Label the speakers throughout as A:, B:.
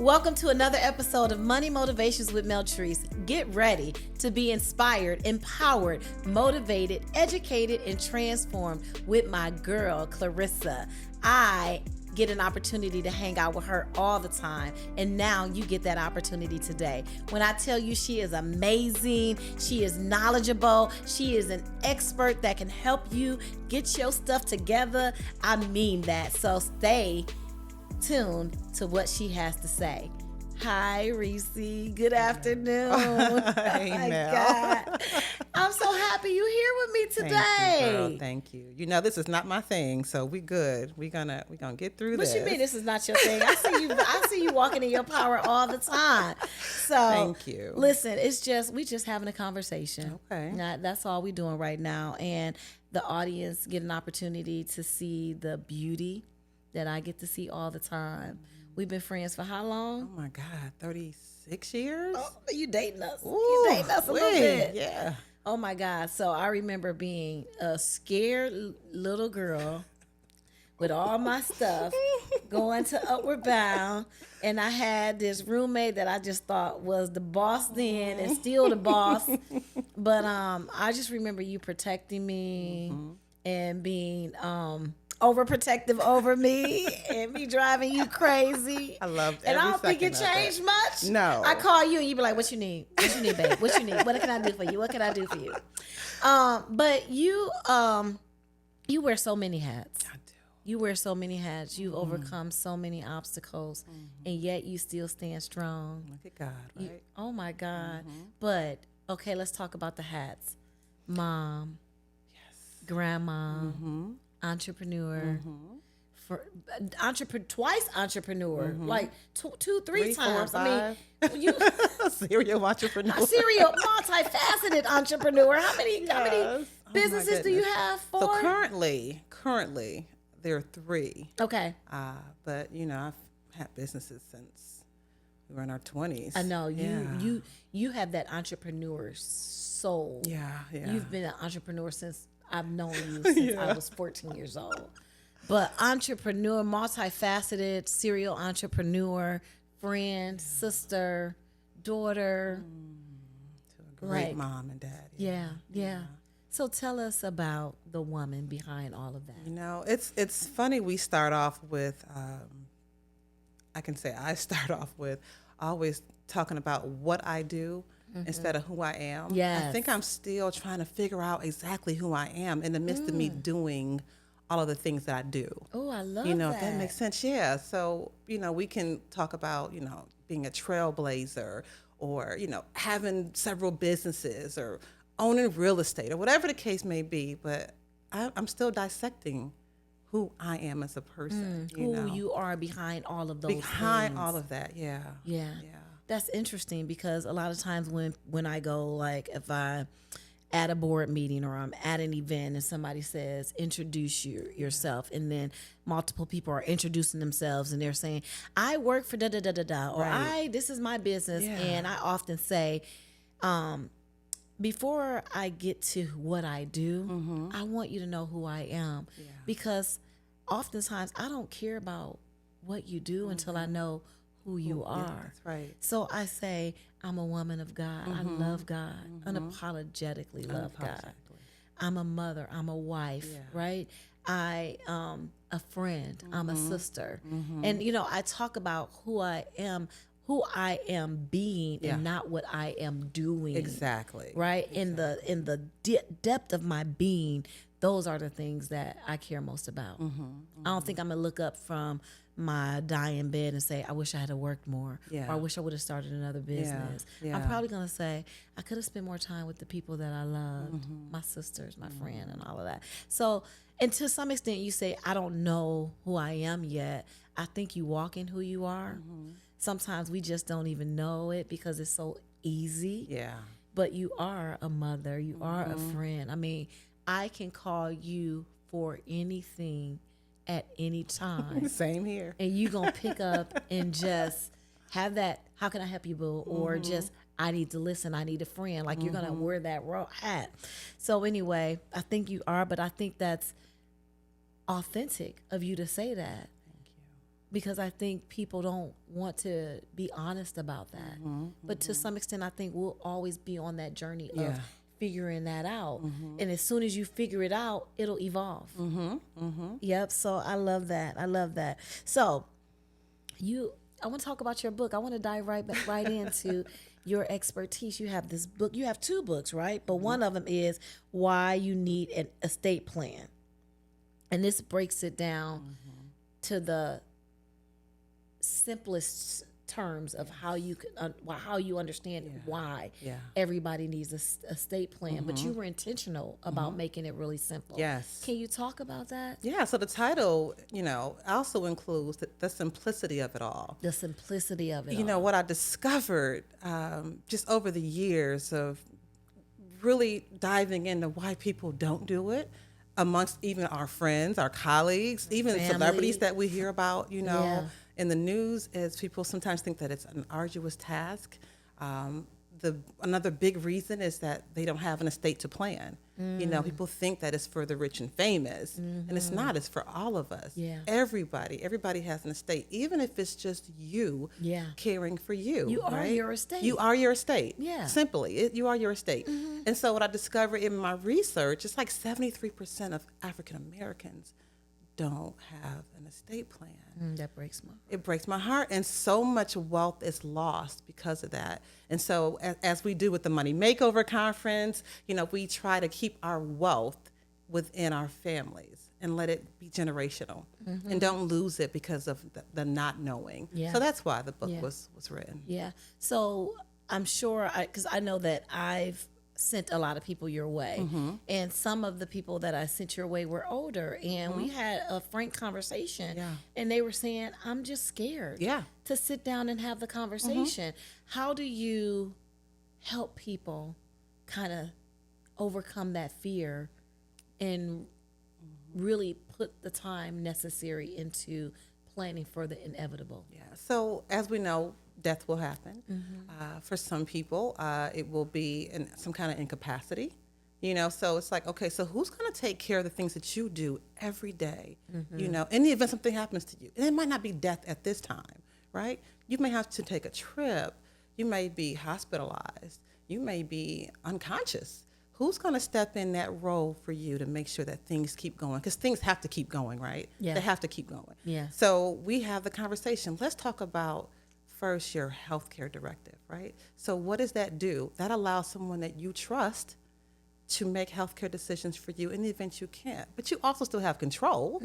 A: Welcome to another episode of Money Motivations with Meltrice. Get ready to be inspired, empowered, motivated, educated, and transformed with my girl, Clarissa. I get an opportunity to hang out with her all the time, and now you get that opportunity today. When I tell you she is amazing, she is knowledgeable, she is an expert that can help you get your stuff together, I mean that. So stay tuned to what she has to say. Hi, Reese. Good afternoon.
B: Hey, Mel.
A: God. I'm so happy you're here with me today.
B: Thank you, girl. Thank you. You know, this is not my thing, so we good. We're gonna get through this.
A: What you mean this is not your thing? I see you walking in your power all the time. So
B: thank you.
A: Listen, we just having a conversation.
B: Okay.
A: That's all we're doing right now. And the audience get an opportunity to see the beauty that I get to see all the time. We've been friends for how long?
B: Oh my God, 36 years?
A: Oh, you dating us.
B: Ooh,
A: You dating us a little bit.
B: Yeah.
A: Oh my God. So I remember being a scared little girl with all my stuff going to Upward Bound. And I had this roommate that I just thought was the boss then and still the boss. But I just remember you protecting me and being overprotective over me and me driving you crazy.
B: I loved
A: And
B: every
A: I don't think it
B: second of
A: changed much.
B: No.
A: I call you and you be like, what you need? What you need, babe? What you need? What can I do for you? What can I do for you? But you wear so many hats.
B: I do.
A: You wear so many hats. You've overcome so many obstacles, and yet you still stand strong.
B: Look at God, right?
A: Oh my God. But okay, let's talk about the hats. Mom,
B: Yes.
A: grandma, entrepreneur, twice entrepreneur, like two, three times.
B: 4, 5.
A: I mean, you
B: Serial entrepreneur.
A: a serial, multifaceted entrepreneur. How many
B: Yes. Oh, my
A: businesses do you
B: goodness.
A: have?
B: So
A: 4?
B: currently there are 3.
A: Okay.
B: But you know, I've had businesses since we were in our 20s.
A: I know
B: Yeah.
A: you have that entrepreneur soul.
B: Yeah.
A: You've been an entrepreneur since I've known you since I was 14 years old. But entrepreneur, multifaceted, serial entrepreneur, friend, sister, daughter.
B: To a great
A: Right.
B: mom and dad.
A: Yeah. So tell us about the woman behind all of that.
B: You know, it's funny. We start off with, I start off with always talking about what I do instead of who I am.
A: Yes.
B: I think I'm still trying to figure out exactly who I am in the midst of me doing all of the things that I do.
A: Oh, I love
B: You know,
A: that.
B: if that makes sense. Yeah. So, you know, we can talk about, you know, being a trailblazer or, you know, having several businesses or owning real estate or whatever the case may be. But I'm still dissecting who I am as a person.
A: Who you are behind all of those
B: behind
A: things.
B: all of that. Yeah.
A: Yeah. That's interesting because a lot of times when I go, like if I at a board meeting or I'm at an event and somebody says, introduce yourself, and then multiple people are introducing themselves and they're saying, I work for da-da-da-da-da, or
B: Right.
A: this is my business.
B: Yeah.
A: And I often say, before I get to what I do, I want you to know who I am.
B: Yeah.
A: Because oftentimes I don't care about what you do until I know who you are.
B: Yeah, that's right.
A: So I say, I'm a woman of God. I love God. Unapologetically love God.
B: Unapologetically.
A: I'm a mother. I'm a wife, right? I a friend. I'm a sister. And you know, I talk about who I am being and not what I am doing.
B: Exactly.
A: Right?
B: Exactly.
A: In the depth of my being, those are the things that I care most about. I don't think I'm gonna look up from my dying bed and say, I wish I had worked more, or I wish I would have started another business.
B: Yeah.
A: I'm probably gonna say, I could have spent more time with the people that I loved, my sisters, my friend, and all of that. So, and to some extent, you say, I don't know who I am yet. I think you walk in who you are. Sometimes we just don't even know it because it's so easy.
B: Yeah.
A: But you are a mother. You are a friend. I mean, I can call you for anything at any time.
B: Same here.
A: And you going to pick up and just have that, how can I help you, boo? Or just, I need to listen. I need a friend. Like you're going to wear that raw hat. So anyway, I think you are, but I think that's authentic of you to say that.
B: Thank you.
A: because I think people don't want to be honest about that. But to some extent, I think we'll always be on that journey of figuring that out. And as soon as you figure it out, it'll evolve. Yep. So I love that. I love that. So I want to talk about your book. I want to dive right into your expertise. You have this book. You have 2 books, right? But one of them is Why You Need an Estate Plan. And this breaks it down to the simplest terms of how you can how you understand why everybody needs a estate plan. But you were intentional about making it really simple.
B: Yes.
A: Can you talk about that?
B: Yeah, so the title, also includes the simplicity of it all.
A: The simplicity of it.
B: You know, what I discovered just over the years of really diving into why people don't do it, amongst even our friends, our colleagues, even
A: family.
B: Celebrities that we hear about, in the news, is people sometimes think that it's an arduous task. Another big reason is that they don't have an estate to plan. People think that it's for the rich and famous, and it's not. It's for all of us.
A: Yeah.
B: Everybody has an estate, even if it's just you caring for you.
A: You are your estate.
B: You are your estate.
A: Yeah.
B: Simply, you are your estate. And so what I discovered in my research, it's like 73% of African Americans don't have an estate plan.
A: That breaks my heart.
B: It breaks my heart, and so much wealth is lost because of that. And so as we do with the Money Makeover Conference, we try to keep our wealth within our families and let it be generational and don't lose it because of the not knowing.
A: Yeah.
B: So that's why the book was written.
A: Yeah. So I'm sure, because I know that I've sent a lot of people your way, and some of the people that I sent your way were older, and we had a frank conversation, and they were saying, I'm just scared to sit down and have the conversation. How do you help people kind of overcome that fear and really put the time necessary into planning for the inevitable?
B: Yeah. So as we know, death will happen. For some people, it will be in some kind of incapacity. So it's like, okay, so who's going to take care of the things that you do every day? In the event something happens to you, and it might not be death at this time, right? You may have to take a trip. You may be hospitalized. You may be unconscious. Who's going to step in that role for you to make sure that things keep going? Because things have to keep going, right?
A: Yeah.
B: They have to keep going.
A: Yeah.
B: So we have the conversation. Let's talk about first your healthcare directive, right? So what does that do? That allows someone that you trust to make healthcare decisions for you in the event you can't. But you also still have control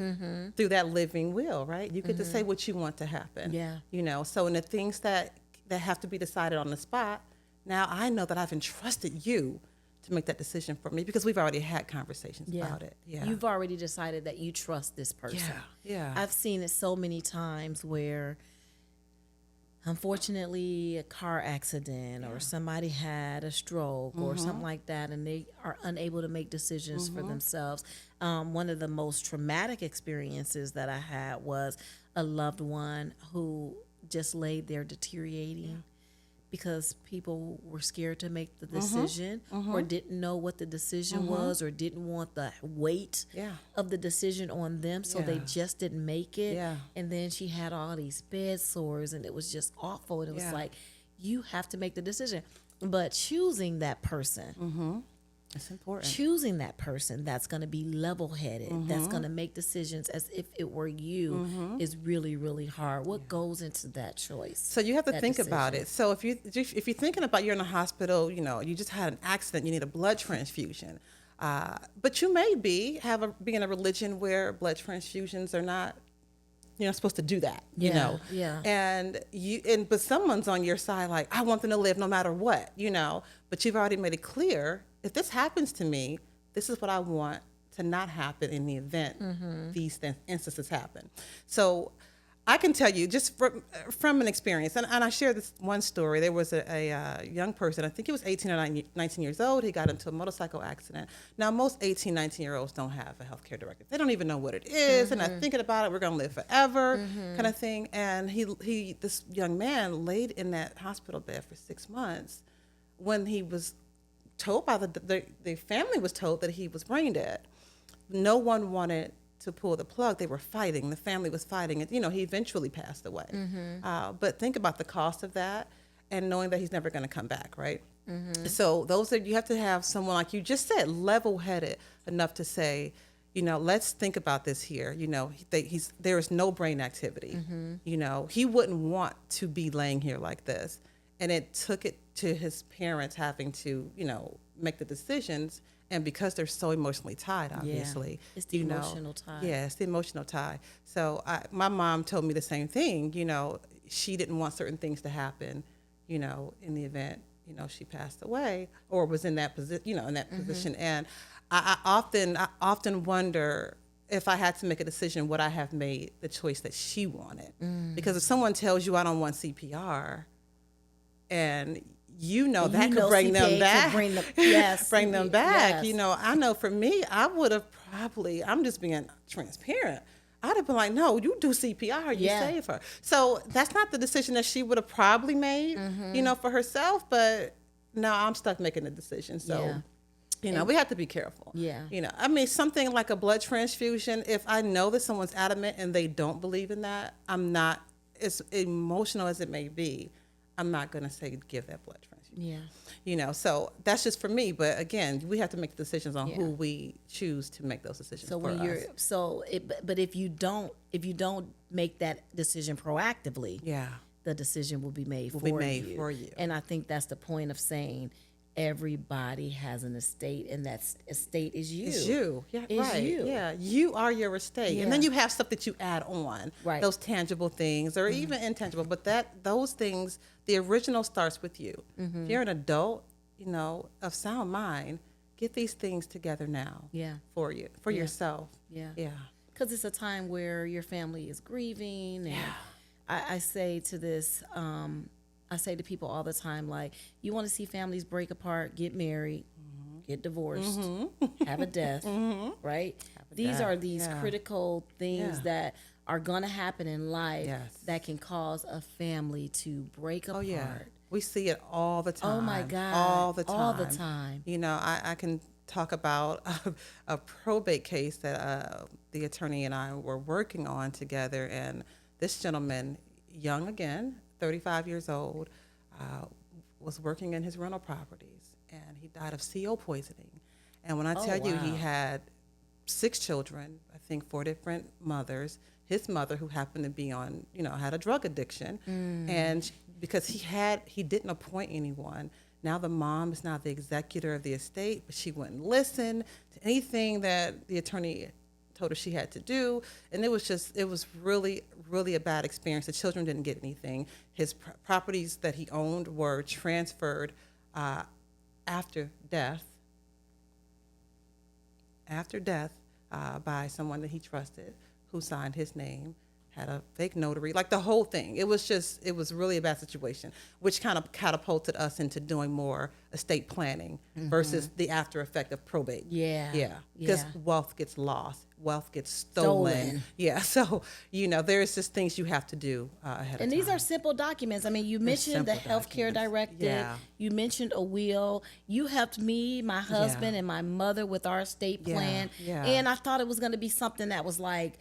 B: through that living will, right? You get to say what you want to happen.
A: Yeah.
B: So in the things that have to be decided on the spot, now I know that I've entrusted you to make that decision for me because we've already had conversations about it. Yeah.
A: You've already decided that you trust this person.
B: Yeah.
A: I've seen it so many times where, unfortunately, a car accident or somebody had a stroke or something like that, and they are unable to make decisions for themselves. One of the most traumatic experiences that I had was a loved one who just laid there deteriorating because people were scared to make the decision or didn't know what the decision was or didn't want the weight of the decision on them, so they just didn't make it. And then she had all these bed sores, and it was just awful. And it was like, you have to make the decision. But choosing that person,
B: it's important.
A: Choosing that person that's going to be level-headed, that's going to make decisions as if it were you, is really, really hard. What goes into that choice?
B: So you have to think about it. So if you're thinking about you're in a hospital, you just had an accident, you need a blood transfusion, but you may be in a religion where blood transfusions are not, supposed to do that. But someone's on your side, like, I want them to live no matter what, But you've already made it clear, if this happens to me, this is what I want to not happen in the event these instances happen. So I can tell you just from an experience, and I share this one story. There was a young person, I think he was 18 or 19 years old. He got into a motorcycle accident. Now, most 18, 19-year-olds don't have a healthcare directive. They don't even know what it is. They're not thinking about it. We're going to live forever kind of thing. And this young man laid in that hospital bed for 6 months when he was told by the family was told that he was brain dead. No one wanted to pull the plug, they were fighting. The family was fighting. And, he eventually passed away. But think about the cost of that and knowing that he's never going to come back, right? So you have to have someone, like you just said, level-headed enough to say, let's think about this here. There is no brain activity. He wouldn't want to be laying here like this. And it took it to his parents having to, make the decisions. And because they're so emotionally tied, obviously.
A: It's the emotional tie.
B: Yeah, it's the emotional tie. So my mom told me the same thing. She didn't want certain things to happen, in the event, she passed away or was in that position. And I often wonder if I had to make a decision, would I have made the choice that she wanted? Because if someone tells you, I don't want CPR, and that could bring them back. Bring them back.
A: Yes.
B: I know for me, I would have probably, I'm just being transparent, I'd have been like, no, you do CPR, you save her. So that's not the decision that she would have probably made, for herself. But now I'm stuck making the decision. So, we have to be careful.
A: Yeah.
B: Something like a blood transfusion, if I know that someone's adamant and they don't believe in that, I'm not, as emotional as it may be, I'm not going to say give that blood transfusion.
A: Yeah.
B: So that's just for me. But again, we have to make decisions on who we choose to make those decisions
A: so
B: for
A: when
B: us.
A: But if you don't make that decision proactively, the decision will be made for you. And I think that's the point of saying everybody has an estate, and that estate is you.
B: It's you. Yeah,
A: it's
B: right.
A: you.
B: Yeah, you are your estate.
A: Yeah.
B: And then you have stuff that you add on,
A: right.
B: Those tangible things or even intangible. But those things, the original starts with you. If you're an adult, of sound mind, get these things together now for you, for yourself.
A: Yeah.
B: Yeah.
A: Because it's a time where your family is grieving. And I say to this, I say to people all the time, like, you want to see families break apart, get married, get divorced, have a death, right? These are these critical things that are going to happen in life that can cause a family to break apart.
B: Yeah. We see it all the time.
A: Oh, my God.
B: All the time.
A: All the time.
B: I can talk about a probate case that the attorney and I were working on together. And this gentleman, young again, 35 years old, was working in his rental properties, and he died of CO poisoning. And when I tell you, he had 6 children, I think 4 different mothers. His mother, who happened to be on, had a drug addiction, and because he didn't appoint anyone. Now the mom is now the executor of the estate, but she wouldn't listen to anything that the attorney told her she had to do. And it was really, really a bad experience. The children didn't get anything. His properties that he owned were transferred after death by someone that he trusted, who signed his name, had a fake notary, like the whole thing. It was really a bad situation, which kind of catapulted us into doing more estate planning versus the after effect of probate. Yeah. Because wealth gets lost, wealth gets stolen. Yeah. So, there's just things you have to do ahead of time.
A: And these are simple documents. You mentioned the healthcare directive.
B: Yeah.
A: You mentioned a will. You helped me, my husband, and my mother with our estate plan.
B: Yeah.
A: And I thought it was going to be something that was like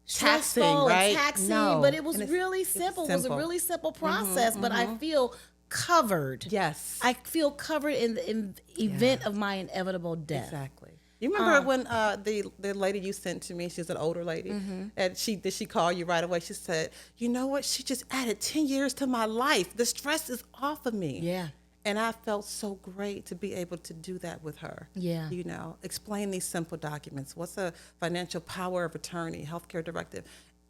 B: taxing,
A: stressful
B: right?
A: and taxing,
B: No.
A: but it was really simple. It was a really simple process, but I feel covered.
B: Yes.
A: I feel covered in the event of my inevitable death.
B: Exactly. You remember when the lady you sent to me, she's an older lady, and did she call you right away? She said, you know what? She just added 10 years to my life. The stress is off of me.
A: Yeah.
B: And I felt so great to be able to do that with her.
A: Yeah.
B: Explain these simple documents. What's a financial power of attorney, healthcare directive,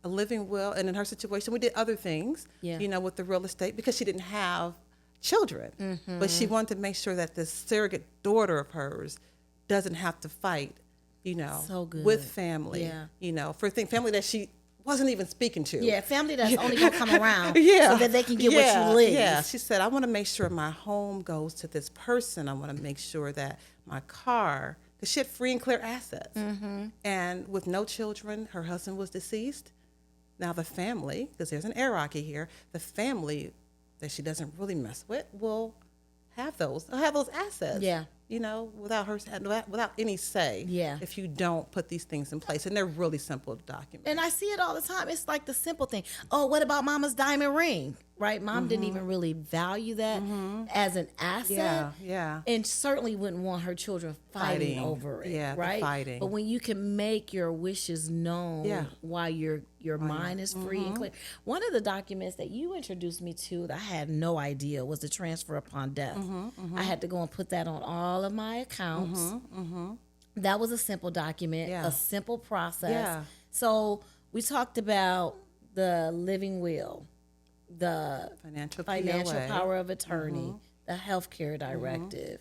B: a living will. And in her situation, we did other things, with the real estate, because she didn't have children. But she wanted to make sure that this surrogate daughter of hers doesn't have to fight,
A: so good.
B: with family, for family that she wasn't even speaking to.
A: Yeah, family that's only going to come around so that they can get what you live.
B: Yeah, she said, I want to make sure my home goes to this person. I want to make sure that my car, because she had free and clear assets. And with no children, her husband was deceased. Now the family, because there's an hierarchy here, the family that she doesn't really mess with will have those assets.
A: Yeah.
B: without her, without any say.
A: Yeah.
B: If you don't put these things in place, and they're really simple to document.
A: And I see it all the time. It's like the simple thing. Oh, what about mama's diamond ring? Right? Mom didn't even really value that as an asset.
B: Yeah.
A: And certainly wouldn't want her children fighting over it.
B: Yeah,
A: right?
B: fighting.
A: But when you can make your wishes known while your mind is free and clear. One of the documents that you introduced me to that I had no idea was the transfer upon death. I had to go and put that on all of my accounts. That was a simple document, a simple process.
B: Yeah.
A: So we talked about the living will, the financial
B: POA.
A: power of attorney, the healthcare directive.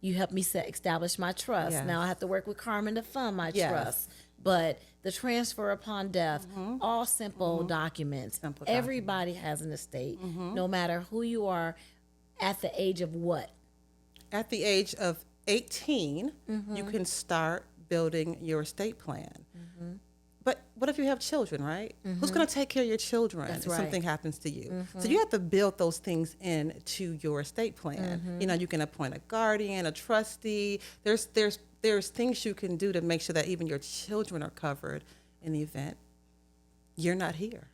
A: You helped me establish my trust.
B: Yes.
A: Now I have to work with Carmen to fund my
B: Yes.
A: trust. But the transfer upon death, all simple documents. Everybody has an estate, no matter who you are, at the age of what?
B: At the age of 18, you can start building your estate plan. But what if you have children, right? Who's going to take care of your children if something happens to you? So you have to build those things into your estate plan. You can appoint a guardian, a trustee. There's things you can do to make sure that even your children are covered in the event you're not here,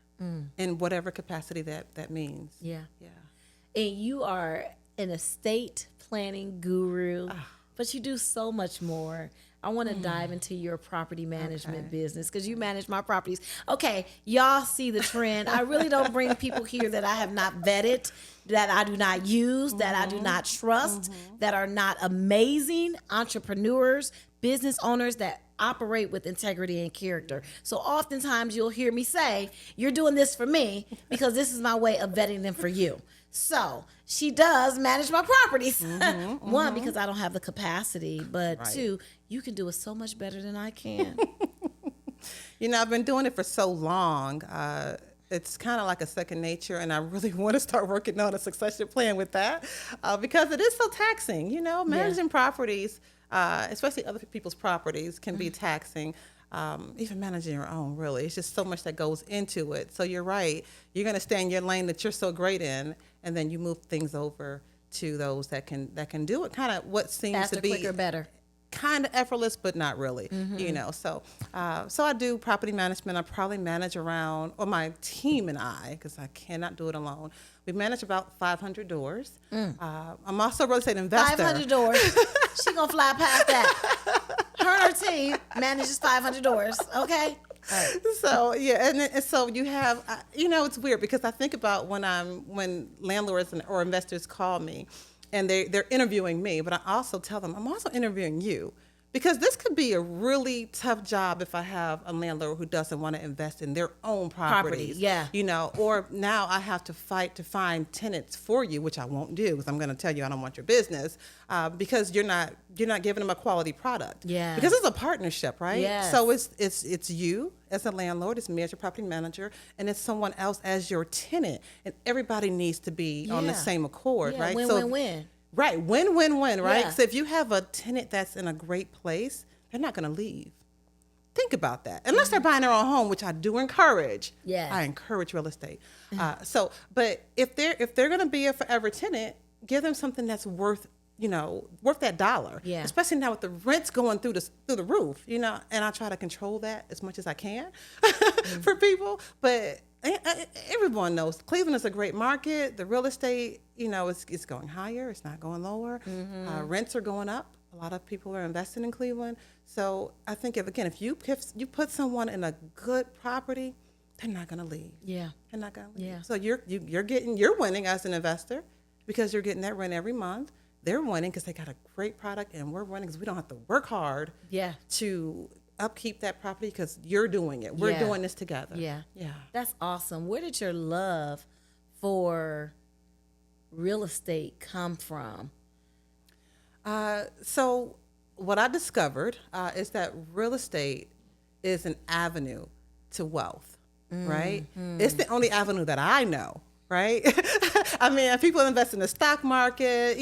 B: in whatever capacity that means.
A: Yeah. And you are an estate planning guru, but you do so much more. I want to dive into your property management business because you manage my properties. Okay, y'all see the trend. I really don't bring people here that I have not vetted, that I do not use, that I do not trust, that are not amazing entrepreneurs, business owners that operate with integrity and character. So oftentimes you'll hear me say, you're doing this for me because this is my way of vetting them for you. So she does manage my properties. One, because I don't have the capacity, but two, you can do it so much better than I can.
B: I've been doing it for so long. It's kind of like a second nature, and I really want to start working on a succession plan with that because it is so taxing. Managing properties, especially other people's properties, can be taxing. Even managing your own, really. It's just so much that goes into it. So you're right. You're going to stay in your lane that you're so great in, and then you move things over to those that can do it. Kind of what seems
A: Faster,
B: to be
A: quicker, better.
B: Kind of effortless, but not really. So I do property management. I probably manage around, or my team and I, because I cannot do it alone. We manage about 500 doors. I'm also a real estate investor.
A: 500 doors. She gonna fly past that. Her and her team manages 500 doors. Okay.
B: Right. So and so you have, it's weird because I think about when landlords or investors call me, and they're interviewing me, but I also tell them I'm also interviewing you. Because this could be a really tough job if I have a landlord who doesn't want to invest in their own properties. Or now I have to fight to find tenants for you, which I won't do because I'm going to tell you I don't want your business because you're not giving them a quality product.
A: Yeah.
B: Because it's a partnership, right?
A: Yes.
B: So it's you as a landlord, it's me as your property manager, and it's someone else as your tenant, and everybody needs to be on the same accord, right?
A: Win-win-win.
B: Right, win-win-win, right?
A: Yeah.
B: So if you have a tenant that's in a great place, they're not going to leave. Think about that. Unless they're buying their own home, which I do encourage.
A: Yeah.
B: I encourage real estate. But if they're going to be a forever tenant, give them something that's worth that dollar.
A: Yeah.
B: Especially now with the rents going through the roof, and I try to control that as much as I can for people. But everyone knows Cleveland is a great market. The real estate, it's going higher. It's not going lower. Rents are going up. A lot of people are investing in Cleveland. So I think if you put someone in a good property, they're not going to leave.
A: Yeah.
B: They're not going to leave.
A: Yeah.
B: So you're winning as an investor because you're getting that rent every month. They're winning because they got a great product, and we're winning because we don't have to work hard to upkeep that property because you're doing it. We're doing this together.
A: Yeah.
B: Yeah.
A: That's awesome. Where did your love for real estate come from?
B: So what I discovered is that real estate is an avenue to wealth, right? It's the only avenue that I know, right? I mean, people invest in the stock market.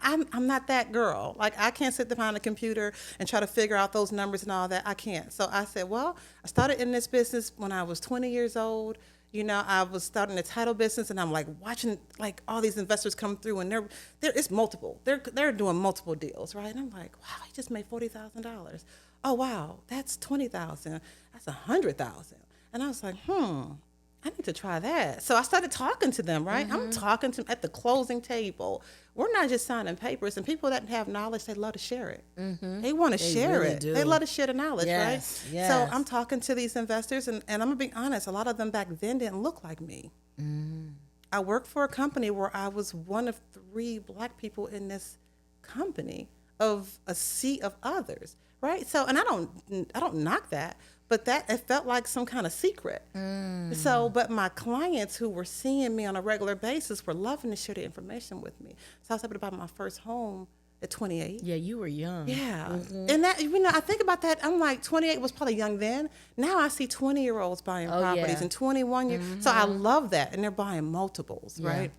B: I'm not that girl. Like, I can't sit behind a computer and try to figure out those numbers and all that. I can't. So I said, well, I started in this business when I was 20 years old. I was starting a title business, and I'm like watching like all these investors come through, and it's multiple. They're doing multiple deals, right? And I'm like, wow, he just made $40,000. Oh wow, that's 20,000. That's 100,000. And I was like, I need to try that. So I started talking to them, right? I'm talking to them at the closing table. We're not just signing papers, and people that have knowledge, they love to share it. They want to share
A: really
B: it.
A: do.
B: They love to share the knowledge,
A: Yes,
B: right?
A: yes.
B: So I'm talking to these investors, and I'm going to be honest, a lot of them back then didn't look like me. I worked for a company where I was one of 3 Black people in this company of a sea of others, right? So, and I don't knock that, but it felt like some kind of secret. So, but my clients who were seeing me on a regular basis were loving to share the information with me. So I was able to buy my first home at 28.
A: Yeah, you were young.
B: Yeah. And that, I think about that. I'm like, 28 was probably young then. Now I see 20-year-olds buying properties
A: yeah.
B: and 21 years. So I love that. And they're buying multiples,
A: Yeah.
B: right?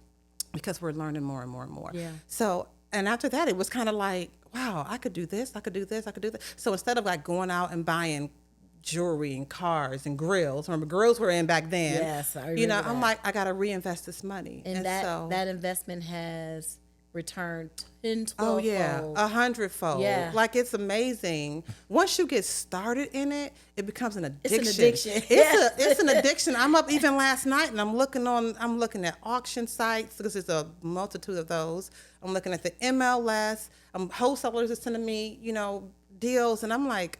B: Because we're learning more and more and more.
A: Yeah.
B: So, and after that, it was kind of like, wow, I could do this. I could do this. I could do that. So instead of like going out and buying jewelry and cars and grills. Remember, grills were in back then.
A: Yes, I remember
B: I'm
A: that.
B: like, I got to reinvest this money.
A: And that investment has returned 10, 12
B: Oh yeah,
A: fold.
B: 100-fold.
A: Yeah.
B: Like it's amazing. Once you get started in it, it becomes an addiction.
A: It's an addiction.
B: It's an addiction. I'm up even last night, and I'm looking at auction sites because there's a multitude of those. I'm looking at the MLS. Wholesalers are sending me, deals, and I'm like,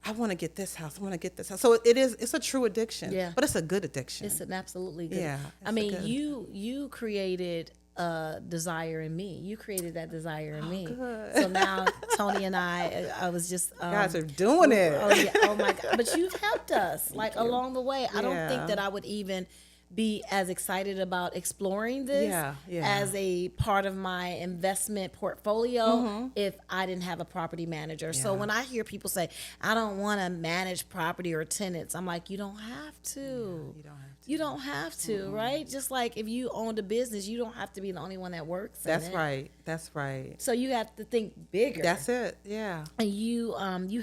B: I want to get this house. I want to get this house. So it's a true addiction.
A: Yeah.
B: But it's a good addiction.
A: It's an absolutely good.
B: Yeah,
A: I mean, you created a desire in me. You created that desire in me.
B: Good.
A: So now Tony and I was just
B: You guys are doing it.
A: Oh yeah. Oh my God. But you've helped us along the way. I don't think that I would even be as excited about exploring this as a part of my investment portfolio if I didn't have a property manager. Yeah. So when I hear people say, I don't want to manage property or tenants, I'm like, you don't have to.
B: You don't have to.
A: You don't have to, right? Just like if you owned a business, you don't have to be the only one that works.
B: That's
A: in it.
B: right. That's right.
A: So you have to think bigger.
B: That's it. Yeah.
A: And you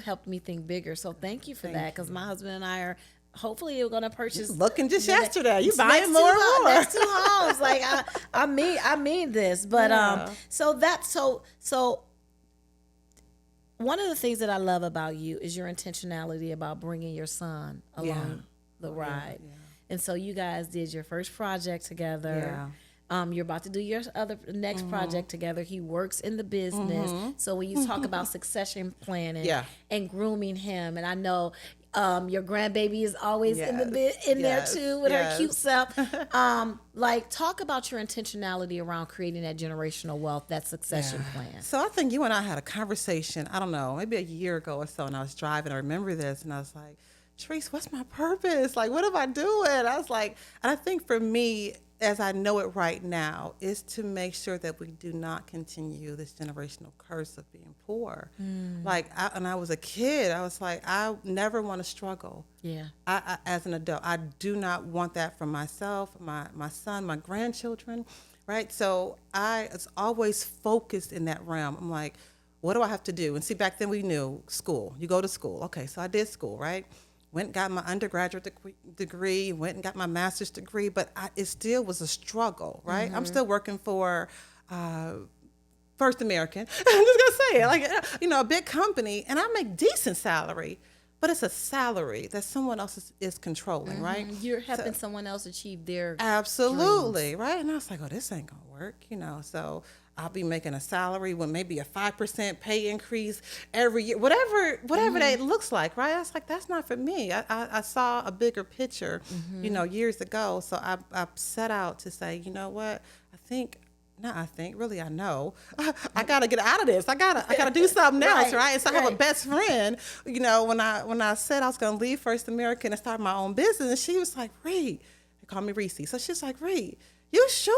A: helped me think bigger. So thank you for that, because my husband and I are hopefully we're gonna purchase.
B: Looking just yesterday, you buying more and more.
A: Next 2 homes, like I mean this, but so one of the things that I love about you is your intentionality about bringing your son along the ride. Yeah. And so you guys did your first project together. Yeah. You're about to do your next project together. He works in the business. So when you talk about succession planning and grooming him, and I know your grandbaby is always in there too with her cute self. Like, talk about your intentionality around creating that generational wealth, that succession plan.
B: So I think you and I had a conversation, I don't know, maybe a year ago or so, and I was driving. I remember this, and I was like, Therese, what's my purpose? Like, what am I doing? I was like, and I think for me, as I know it right now, is to make sure that we do not continue this generational curse of being poor. Like, when I was a kid, I was like, I never want to struggle. Yeah. I as an adult, I do not want that for myself, my son, my grandchildren, right? So I was always focused in that realm. I'm like, what do I have to do? And see, back then we knew school. You go to school. Okay, so I did school, right? Went and got my undergraduate degree, went and got my master's degree, but it still was a struggle, right? I'm still working for First American. I'm just gonna say it, like, a big company, and I make decent salary, but it's a salary that someone else is controlling, right?
A: You're helping someone else achieve their
B: absolutely
A: dreams.
B: Right? And I was like, oh, this ain't gonna work, so I'll be making a salary with maybe a 5% pay increase every year, whatever that looks like, right? I was like, that's not for me. I saw a bigger picture, years ago. So I set out to say, you know what? I know. I gotta get out of this. I gotta do something else, right? And so I have a best friend, when I said I was gonna leave First American and start my own business, and she was like, Reed, they call me Reese. So she's like, Reed, you sure?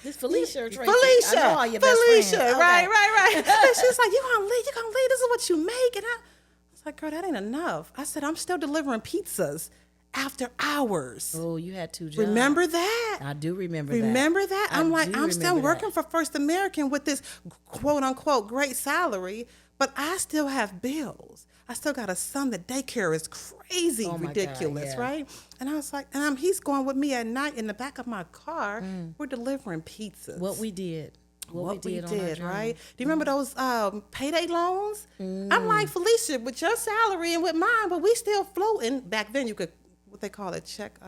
A: This Felicia or Tracy?
B: Felicia.
A: I know all your best friends. Okay.
B: Right. And she's like, you gonna leave? This is what you make? And I was like, girl, that ain't enough. I said, I'm still delivering pizzas after hours.
A: Oh, you had 2 jobs.
B: Remember that?
A: I do remember
B: that. I'm still working for First American with this quote unquote great salary, but I still have bills. I still got a son. The daycare is crazy,
A: Oh my God,
B: ridiculous,
A: yeah.
B: right? And I was like, he's going with me at night in the back of my car. We're delivering pizzas.
A: What we did.
B: What we
A: on our
B: did,
A: journey.
B: right? Do you remember those payday loans? I'm like, Felicia, with your salary and with mine, but we still floating. Back then, you could, what they call it, check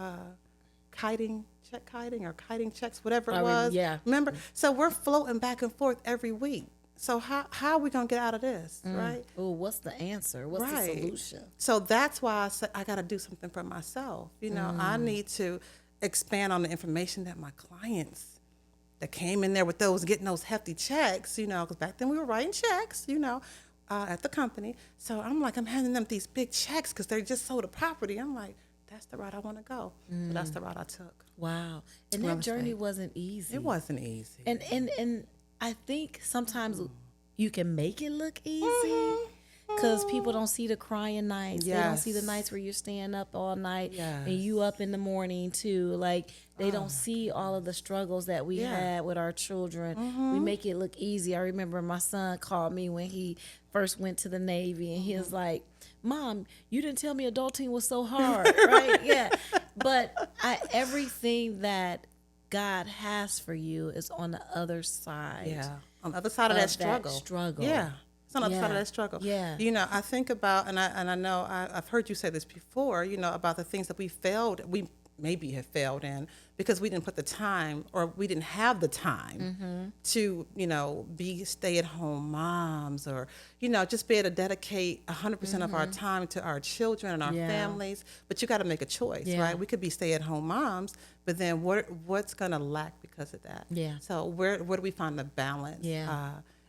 B: kiting or kiting checks, whatever it was.
A: Yeah.
B: Remember? So we're floating back and forth every week. So how are we going to get out of this, right?
A: Oh, what's the answer? What's the solution?
B: So that's why I said I got to do something for myself. You know, I need to expand on the information that my clients that came in there with those, getting those hefty checks, you know, because back then we were writing checks, you know, at the company. So I'm like, I'm handing them these big checks because they just sold a property. I'm like, that's the route I want to go. So that's the route I took.
A: Wow. And
B: Real
A: that journey
B: estate.
A: wasn't easy.
B: It wasn't easy.
A: And I think sometimes you can make it look easy because people don't see the crying nights. They don't see the
B: Yes.
A: nights where you're staying up all night and
B: Yes.
A: you up in the morning too. Like they don't see all of the struggles that we had with our children. We make it look easy. I remember my son called me when he first went to the Navy and he was like, Mom, you didn't tell me adulting was so hard, right? Yeah. But everything that God has for you is on the other side.
B: Yeah. On the other side of that struggle. Yeah. It's on the other side of that struggle.
A: Yeah.
B: You know, I think about, and I know I've heard you say this before, you know, about the things that we maybe have failed in because we didn't put the time or we didn't have the time to, you know, be stay-at-home moms or, you know, just be able to dedicate 100% of our time to our children and our families. But you got to make a choice, right? We could be stay-at-home moms, but then what's going to lack because of that?
A: Yeah.
B: So where do we find the balance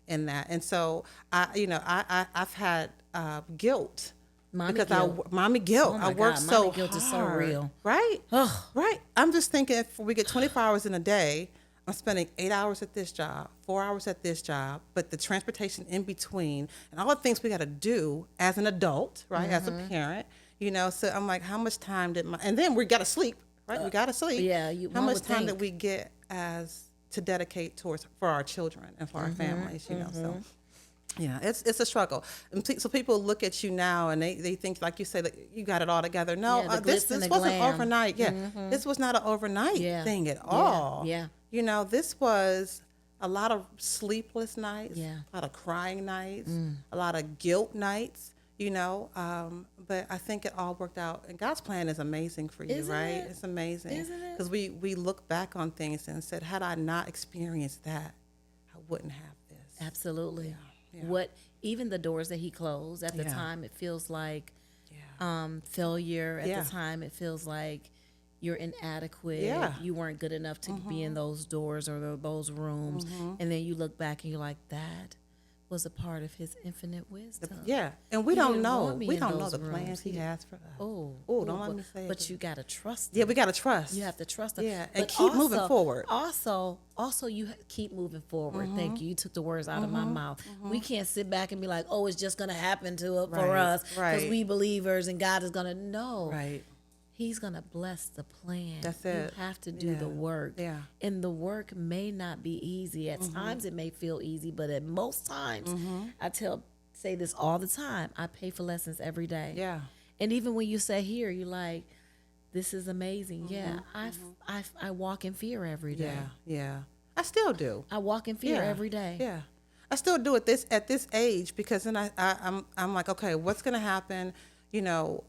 B: in that? And so, I've had guilt.
A: Mommy
B: because
A: guilt.
B: Mommy guilt.
A: Oh my
B: I work
A: God,
B: so
A: mommy guilt is so
B: hard,
A: real.
B: right?
A: Ugh.
B: Right. I'm just thinking if we get 24 hours in a day, I'm spending 8 hours at this job, 4 hours at this job, but the transportation in between and all the things we got to do as an adult, right? As a parent, you know. So I'm like, how much time and then we got to sleep, right? We got to sleep.
A: Yeah.
B: How much time did we get to dedicate for our children and for our families, you know? So. Yeah, it's a struggle. And so people look at you now and they think, like you say, that you got it all together. No, this wasn't overnight. Yeah, this was not an overnight thing at all.
A: Yeah.
B: You know, this was a lot of sleepless nights,
A: Yeah.
B: a lot of crying nights, a lot of guilt nights, you know. But I think it all worked out. And God's plan is amazing for you,
A: Isn't
B: right?
A: it?
B: It's amazing.
A: Isn't it?
B: Because we look back on things and said, had I not experienced that, I wouldn't have this.
A: Absolutely.
B: Yeah.
A: What even the doors that he closed at the
B: Yeah.
A: time, it feels like failure. At the time, it feels like you're inadequate.
B: Yeah.
A: You weren't good enough to be in those doors or those rooms. And then you look back and you're like, that was a part of his infinite wisdom.
B: Yeah, and we
A: He
B: don't
A: didn't
B: know.
A: want me
B: We
A: in
B: don't know
A: those
B: the
A: rooms.
B: plans he has for us.
A: Oh,
B: don't let me say it.
A: But you gotta trust him.
B: Yeah, we got to trust.
A: You have to trust him.
B: Yeah, and
A: But
B: keep moving forward.
A: Also, you keep moving forward. Thank you. You took the words out of my mouth. We can't sit back and be like, "Oh, it's just gonna happen for
B: Right,
A: us because
B: right.
A: we believers and God is gonna know."
B: Right.
A: He's gonna bless the plan.
B: That's it.
A: You have to do the work.
B: Yeah.
A: And the work may not be easy. At times it may feel easy, but at most times, I say this all the time. I pay for lessons every day.
B: Yeah.
A: And even when you say here, you're like, this is amazing. Yeah. I walk in fear every day.
B: Yeah. Yeah. I still do.
A: I walk in fear every day.
B: Yeah. I still do it at this age because then I'm like, okay, what's going to happen? You know,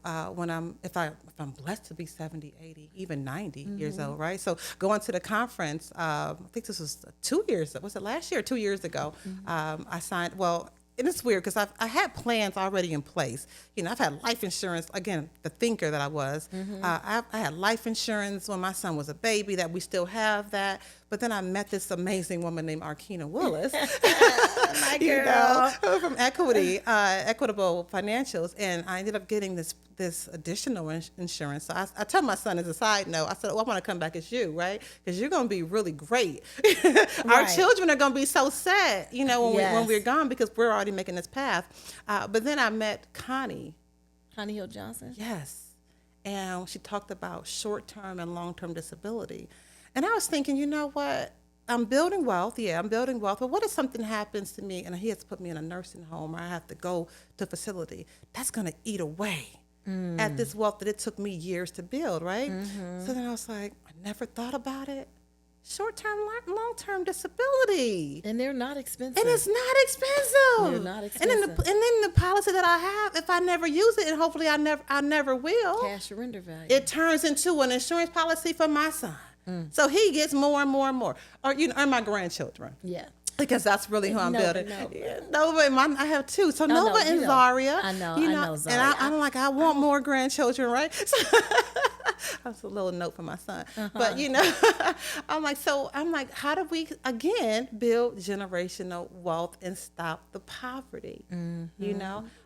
B: if I'm blessed to be 70, 80, even 90 years old, right? So going to the conference, I think this was 2 years. Was it last year or 2 years ago? I signed. Well, and it's weird because I had plans already in place. You know, I've had life insurance. Again, the thinker that I was. I had life insurance when my son was a baby. That we still have that. But then I met this amazing woman named Arkina Willis,
A: My girl.
B: from Equitable Financials, and I ended up getting this additional insurance. So I tell my son as a side note, I said, "Oh, I want to come back as you, right? Because you're going to be really great. Our children are going to be so sad, you know, when we're gone because we're already making this path." But then I met Connie
A: Hill Johnson.
B: Yes. And she talked about short-term and long-term disability. And I was thinking, you know what? I'm building wealth. Yeah, I'm building wealth. But what if something happens to me and he has to put me in a nursing home, or I have to go to a facility? That's going to eat away at this wealth that it took me years to build, right? So then I was like, I never thought about it. Short-term, long-term disability.
A: And they're not expensive.
B: And it's not expensive.
A: They're not expensive.
B: And then the policy that I have, if I never use it, and hopefully I never will,
A: Cash surrender value.
B: it turns into an insurance policy for my son. So he gets more and more and more, or or my grandchildren.
A: Yeah.
B: Because that's really who I'm building.
A: Nova.
B: Yeah, Nova, I have two. So Nova and
A: know.
B: Zaria.
A: I know
B: And
A: Zaria.
B: I'm like, I want more grandchildren, right? So that's a little note for my son. But I'm like, how do we again build generational wealth and stop the poverty? A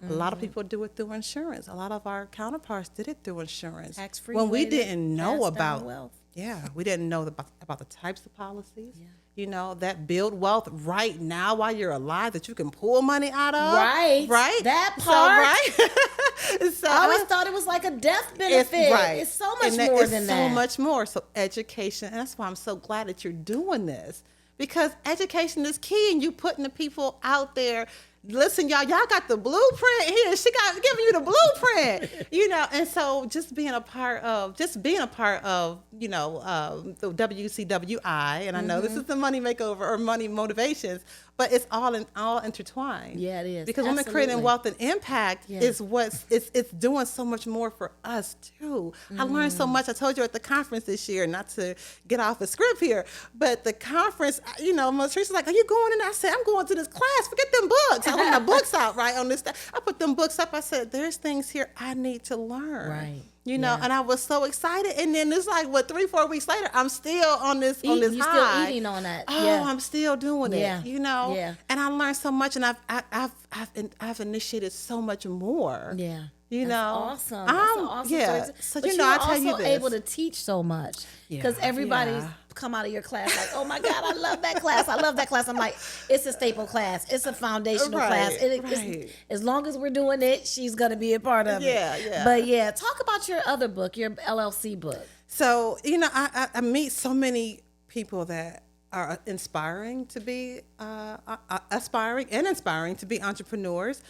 B: lot of people do it through insurance. A lot of our counterparts did it through insurance.
A: Tax-free
B: when we
A: way to
B: didn't know
A: pass down
B: about
A: wealth.
B: Yeah, we didn't know about the types of policies. Yeah. That build wealth right now while you're alive that you can pull money out of.
A: Right. That part.
B: So
A: I always thought it was like a death benefit. It's so much more than that.
B: So much more. So education, and that's why I'm so glad that you're doing this, because education is key, and you putting the people out there. Listen, y'all got the blueprint here. She got giving you the blueprint, and so just being a part of, the WCWI, and I know this is the Money Makeover or Money Motivations, but it's all intertwined.
A: Yeah, it is.
B: Because women creating wealth and impact is it's doing so much more for us too. I learned so much. I told you at the conference this year, not to get off a script here, but the conference, Meltrice like, are you going in? I said, I'm going to this class. Forget them books. I want the books out, right, on this stuff. I put them books up. I said, there's things here I need to learn.
A: Right.
B: And I was so excited. And then it's like, 3-4 weeks later, I'm still on this high.
A: You're still eating on that.
B: Oh, I'm still doing it.
A: Yeah.
B: And I learned so much, and I've initiated so much more.
A: Yeah.
B: That's
A: awesome. That's an awesome
B: yeah.
A: story.
B: So
A: but
B: I tell you
A: also
B: this.
A: able to teach so much because everybody's come out of your class like, oh my God, I love that class. I love that class. I'm like, it's a staple class. It's a foundational class. It's, as long as we're doing it, she's gonna be a part of it.
B: Yeah.
A: But talk about your other book, your LLC book.
B: So I meet so many people that are inspiring to be aspiring and inspiring to be entrepreneurs.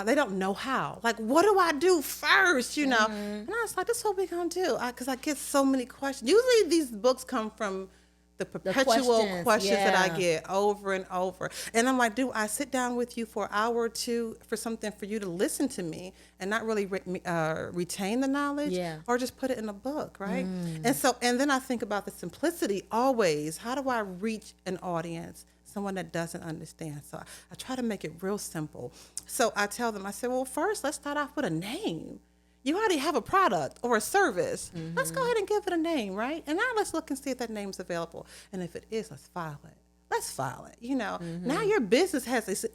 B: They don't know how. Like, what do I do first? And I was like, this is what we're going to do. Because I get so many questions. Usually these books come from the perpetual questions that I get over and over. And I'm like, do I sit down with you for an hour or two for something for you to listen to me and not really retain the knowledge? Or just put it in a book, right? And then I think about the simplicity always. How do I reach an audience? Someone that doesn't understand. So I try to make it real simple. So I tell them, I say, well, first, let's start off with a name. You already have a product or a service. Let's go ahead and give it a name, right? And now let's look and see if that name's available. And if it is, let's file it. Let's file it. Now your business has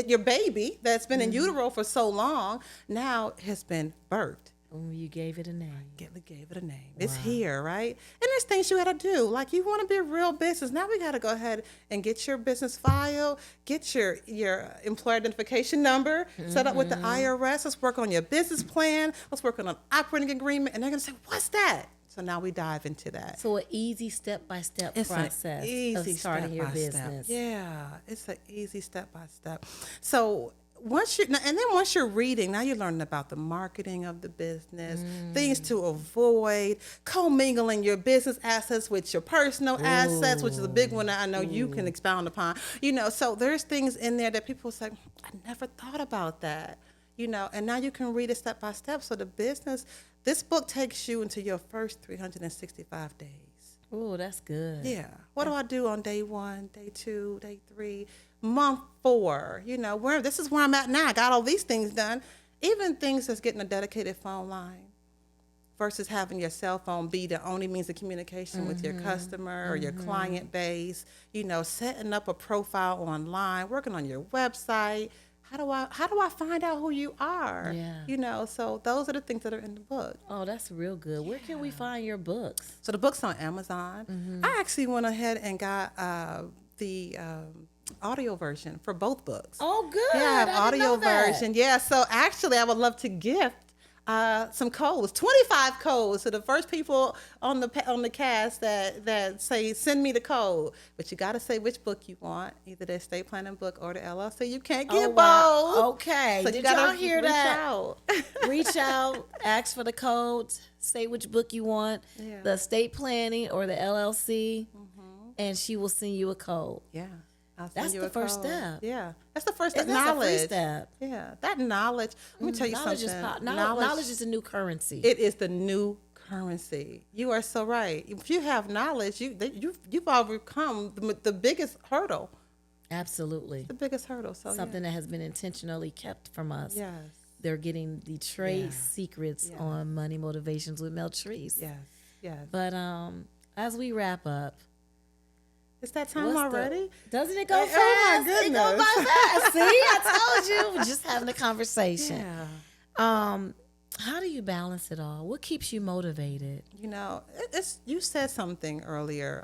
B: your baby that's been in utero for so long now has been birthed.
A: You gave it a name.
B: Gave it a name. Wow. It's here, right? And there's things you got to do. Like, you want to be a real business. Now we got to go ahead and get your business file, get your employer identification number set up with the IRS. Let's work on your business plan. Let's work on an operating agreement. And they're going to say, what's that? So now we dive into that.
A: So an easy step-by-step process of starting your business.
B: Yeah, it's an easy step-by-step. So once you're reading, now you're learning about the marketing of the business, things to avoid, commingling your business assets with your personal assets, which is a big one that I know you can expound upon. So there's things in there that people say, I never thought about that. And now you can read it step by step. So this book takes you into your first 365 days.
A: Oh, that's good.
B: Yeah. What do I do on day 1, day 2, day 3, month 4? This is where I'm at now. I got all these things done. Even things that's getting a dedicated phone line versus having your cell phone be the only means of communication with your customer or your client base. Setting up a profile online, working on your website. How do I find out who you are?
A: Yeah.
B: So those are the things that are in the book.
A: Oh, that's real good. Where can we find your books?
B: So the book's on Amazon. I actually went ahead and got the audio version for both books.
A: Oh, good.
B: Yeah, I have
A: I didn't
B: audio
A: know that.
B: version. Yeah, so actually I would love to gift some codes, 25 codes to the first people on the cast that say send me the code. But you got to say which book you want, either the estate planning book or the LLC. You can't get both.
A: Okay.
B: So
A: Did
B: you gotta
A: y'all hear
B: reach
A: that?
B: out.
A: Reach out, ask for the codes, say which book you want, the estate planning or the LLC, and she will send you a code.
B: Yeah. I'll send
A: That's
B: you
A: the
B: a
A: first
B: code.
A: step.
B: Yeah, that's the first step.
A: That's the
B: Knowledge.
A: first step.
B: Yeah, that knowledge. Let me tell you
A: Knowledge
B: something.
A: is knowledge is a new currency.
B: It is the new currency. You are so right. If you have knowledge, you've overcome the biggest hurdle.
A: Absolutely.
B: The biggest hurdle. So
A: something that has been intentionally kept from us.
B: Yes.
A: They're getting the trade secrets on Money Motivations with Meltrice.
B: Yes. Yes.
A: But as we wrap up,
B: it's that time already?
A: Doesn't it go fast?
B: Oh my goodness.
A: It go by fast. See, I told you. We're just having a conversation.
B: Yeah.
A: How do you balance it all? What keeps you motivated?
B: You know, you said something earlier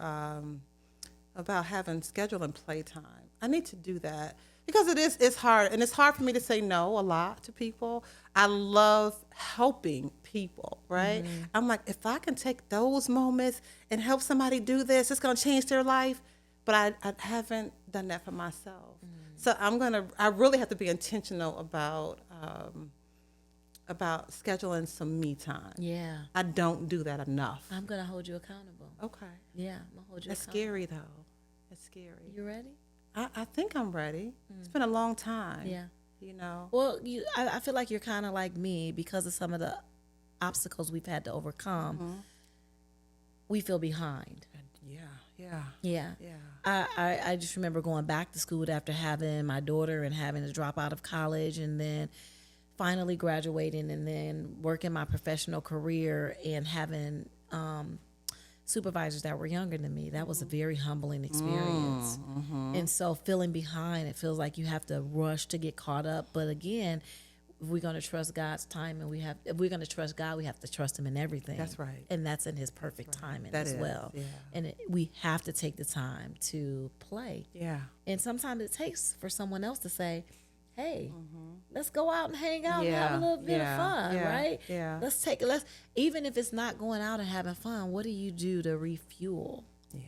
B: about having schedule and playtime. I need to do that because it's hard, and it's hard for me to say no a lot to people. I love helping people, right? I'm like, if I can take those moments and help somebody do this, it's going to change their life. But I haven't done that for myself. So I really have to be intentional about scheduling some me time.
A: Yeah.
B: I don't do that enough.
A: I'm going to hold you accountable.
B: Okay.
A: Yeah, I'm going to hold you
B: That's
A: accountable.
B: scary, though. It's scary.
A: You ready?
B: I think I'm ready. It's been a long time.
A: Yeah.
B: You know?
A: Well, I feel like you're kind of like me because of some of the obstacles we've had to overcome. We feel behind.
B: Yeah.
A: I just remember going back to school after having my daughter and having to drop out of college and then finally graduating and then working my professional career and having supervisors that were younger than me. That was a very humbling experience. And so feeling behind, it feels like you have to rush to get caught up. But again, if we're going to trust God's time and if we're going to trust God, we have to trust him in everything.
B: That's right.
A: And that's in his perfect timing
B: That
A: as
B: is,
A: well.
B: yeah.
A: And we have to take the time to play.
B: Yeah.
A: And sometimes it takes for someone else to say, hey, let's go out and hang out and
B: Yeah,
A: have a little bit of
B: yeah,
A: fun,
B: yeah,
A: right?
B: yeah.
A: Even if it's not going out and having fun, what do you do to refuel?
B: Yeah.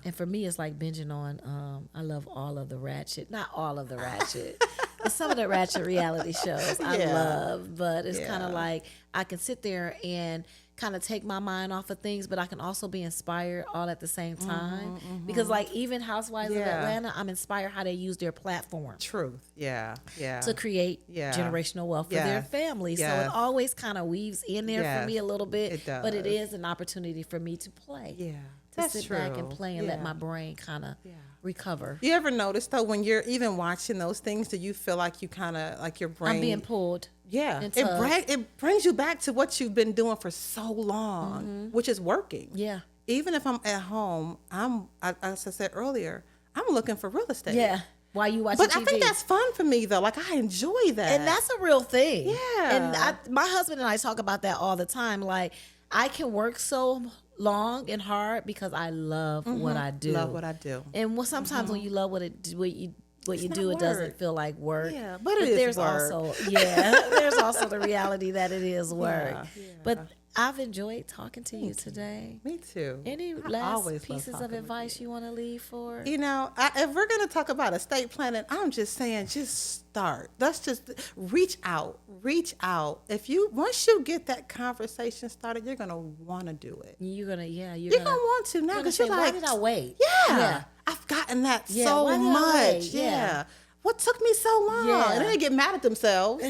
A: And for me, it's like binging on, I love all of the ratchet, not all of the ratchet, but some of the ratchet reality shows I love, but it's kind of like I can sit there and kind of take my mind off of things, but I can also be inspired all at the same time. Because like even Housewives of Atlanta, I'm inspired how they use their platform.
B: Truth. Yeah.
A: To create generational wealth for their family. So it always kind of weaves in there for me a little bit.
B: It does.
A: But it is an opportunity for me to play.
B: Yeah.
A: To
B: That's
A: sit
B: true.
A: back and play and let my brain kind of recover.
B: You ever notice though when you're even watching those things, do you feel like you kind of like your brain?
A: I'm being pulled.
B: Yeah,
A: into
B: it brings you back to what you've been doing for so long, which is working.
A: Yeah.
B: Even if I'm at home, as I said earlier, I'm looking for real estate.
A: Yeah. While you watching
B: But
A: TV.
B: I think that's fun for me though. Like I enjoy that,
A: And that's a real thing.
B: Yeah.
A: And my husband and I talk about that all the time. Like I can work so long and hard because I love what I do.
B: Love what I do.
A: And sometimes when you love what you do,
B: not
A: it doesn't
B: work.
A: feel like work.
B: Yeah, but it is
A: there's
B: work.
A: there's also the reality that it is work.
B: Yeah.
A: But I've enjoyed talking to you today.
B: Me too.
A: Any
B: I
A: last
B: always love
A: pieces of
B: talking with
A: advice you want to leave for?
B: You know, if we're going to talk about estate planning, I'm just saying, just start. Let's just reach out. Once you get that conversation started, you're going to want to do it.
A: You're gonna
B: want to now because you're
A: why
B: like,
A: did I wait?
B: Yeah, I've gotten that
A: Yeah,
B: so
A: why did I
B: much.
A: wait?
B: Yeah. What took me so long?
A: Yeah.
B: And then they get mad at themselves,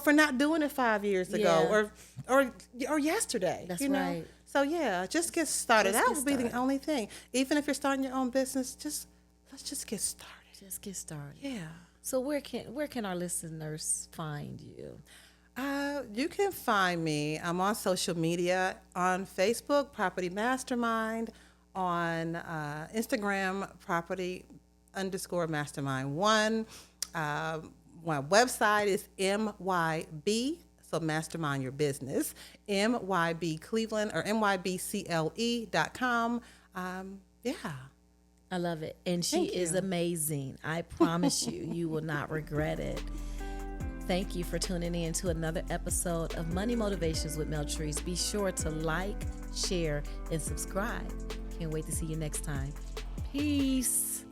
B: for not doing it 5 years ago or yesterday.
A: That's
B: you know?
A: right.
B: So yeah, just get started.
A: Just
B: That
A: get
B: would be the
A: started.
B: only thing. Even if you're starting your own business, let's just get started.
A: Just get started.
B: Yeah.
A: So where can our listeners find you?
B: You can find me. I'm on social media on Facebook, Property Mastermind, on Instagram, Property_Mastermind1. My website is MYB, so Mastermind Your Business, MYB Cleveland or MYBCLE.com. Yeah.
A: I love it. And she is amazing. I promise you, you will not regret it. Thank you for tuning in to another episode of Money Motivations with Meltrice. Be sure to like, share, and subscribe. Can't wait to see you next time. Peace.